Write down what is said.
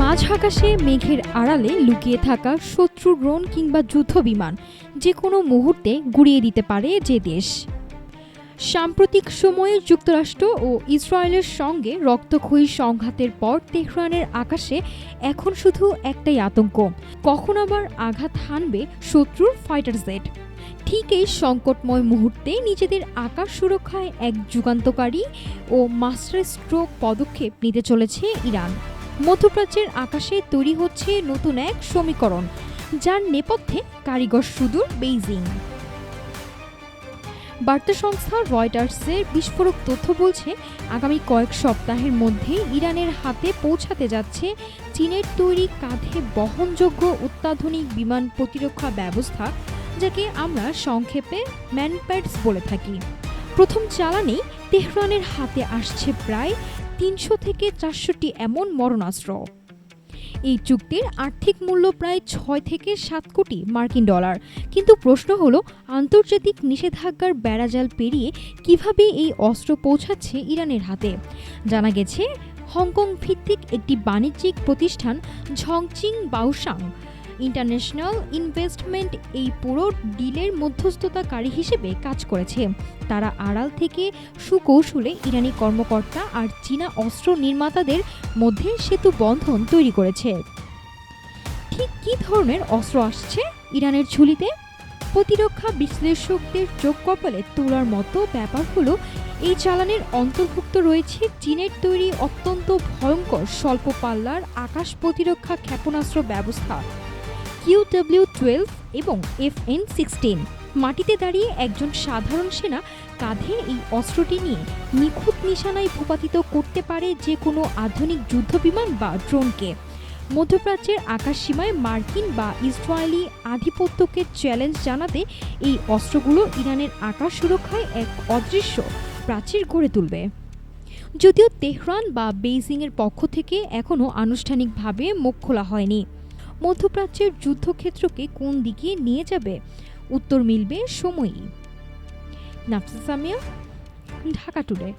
মাঝ আকাশে মেঘের আড়ালে লুকিয়ে থাকা শত্রু ড্রোন কিংবা যুদ্ধবিমান যে কোনো মুহূর্তে গুঁড়িয়ে দিতে পারে যে দেশ। সাম্প্রতিক সময়ে যুক্তরাষ্ট্র ও ইসরায়েলের সঙ্গে রক্তক্ষয়ী সংঘাতের পর তেহরানের আকাশে এখন শুধু একটাই আতঙ্ক, কখন আবার আঘাত হানবে শত্রুর ফাইটার জেট। ঠিক এই সংকটময় মুহূর্তে নিজেদের আকাশ সুরক্ষায় এক যুগান্তকারী ও মাস্টার স্ট্রোক পদক্ষেপ নিতে চলেছে ইরান। মধ্যপ্রাচ্যের আকাশে তৈরি হচ্ছে নতুন এক সমীকরণ, যার নেপথ্যে কারিগর সুদূর বেইজিং। বার্তা সংস্থা রয়টার্সের বিস্ফোরক তথ্য বলছে, আগামী কয়েক সপ্তাহের মধ্যে ইরানের হাতে পৌঁছাতে যাচ্ছে চীনের তৈরি কাঁধে বহনযোগ্য অত্যাধুনিক বিমান প্রতিরক্ষা ব্যবস্থা, যাকে আমরা সংক্ষেপে ম্যানপ্যাডস বলে থাকি। প্রথম চালানেই তেহরানের হাতে আসছে প্রায় ৩০০ থেকে ৪০০টি এমন মরণাস্ত্র। এই চুক্তির আর্থিক মূল্য প্রায় ৬ থেকে ৭ কোটি মার্কিন ডলার। কিন্তু প্রশ্ন হলো, আন্তর্জাতিক নিষেধাজ্ঞার বেড়াজাল পেরিয়ে কিভাবে এই অস্ত্র পৌঁছাচ্ছে ইরানের হাতে। জানা গেছে, হংকং ভিত্তিক একটি বাণিজ্যিক প্রতিষ্ঠান ঝংচিং বাওসাং ইন্টারন্যাশনাল ইনভেস্টমেন্ট এই পুরো ডিলের মধ্যস্থতাকারী হিসেবে কাজ করেছে। তারা আড়াল থেকে সুকৌশলে ইরানি কর্মকর্তা আর চীনা অস্ত্র নির্মাতাদের মধ্যে সেতু বন্ধন তৈরি করেছে। ঠিক কী ধরনের অস্ত্র আসছে ইরানের ঝুলিতে? প্রতিরক্ষা বিশ্লেষকদের চোখ কপালে তোলার মতো ব্যাপার হলো, এই চালানের অন্তর্ভুক্ত রয়েছে চীনের তৈরি অত্যন্ত ভয়ঙ্কর স্বল্প পাল্লার আকাশ প্রতিরক্ষা ক্ষেপণাস্ত্র ব্যবস্থা QW-12 এবং FN-16। মাটিতে দাঁড়িয়ে একজন সাধারণ সেনা কাঁধে এই অস্ত্রটি নিয়ে নিখুঁত নিশানায় ভূপাতিত করতে পারে যে কোনো আধুনিক যুদ্ধবিমান বা ড্রোনকে। মধ্যপ্রাচ্যের আকাশসীমায় মার্কিন বা ইসরায়েলি আধিপত্যকে চ্যালেঞ্জ জানাতে এই অস্ত্রগুলো ইরানের আকাশ সুরক্ষায় এক অদৃশ্য প্রাচীর গড়ে তুলবে। যদিও তেহরান বা বেইজিংয়ের পক্ষ থেকে এখনও আনুষ্ঠানিকভাবে মুখ খোলা হয়নি। মধ্যপ্রাচ্যের যুদ্ধক্ষেত্রকে কোন দিকে নিয়ে যাবে, উত্তর মিলবে সময়ই। নাফসা সামিয়া, ঢাকা টুডে।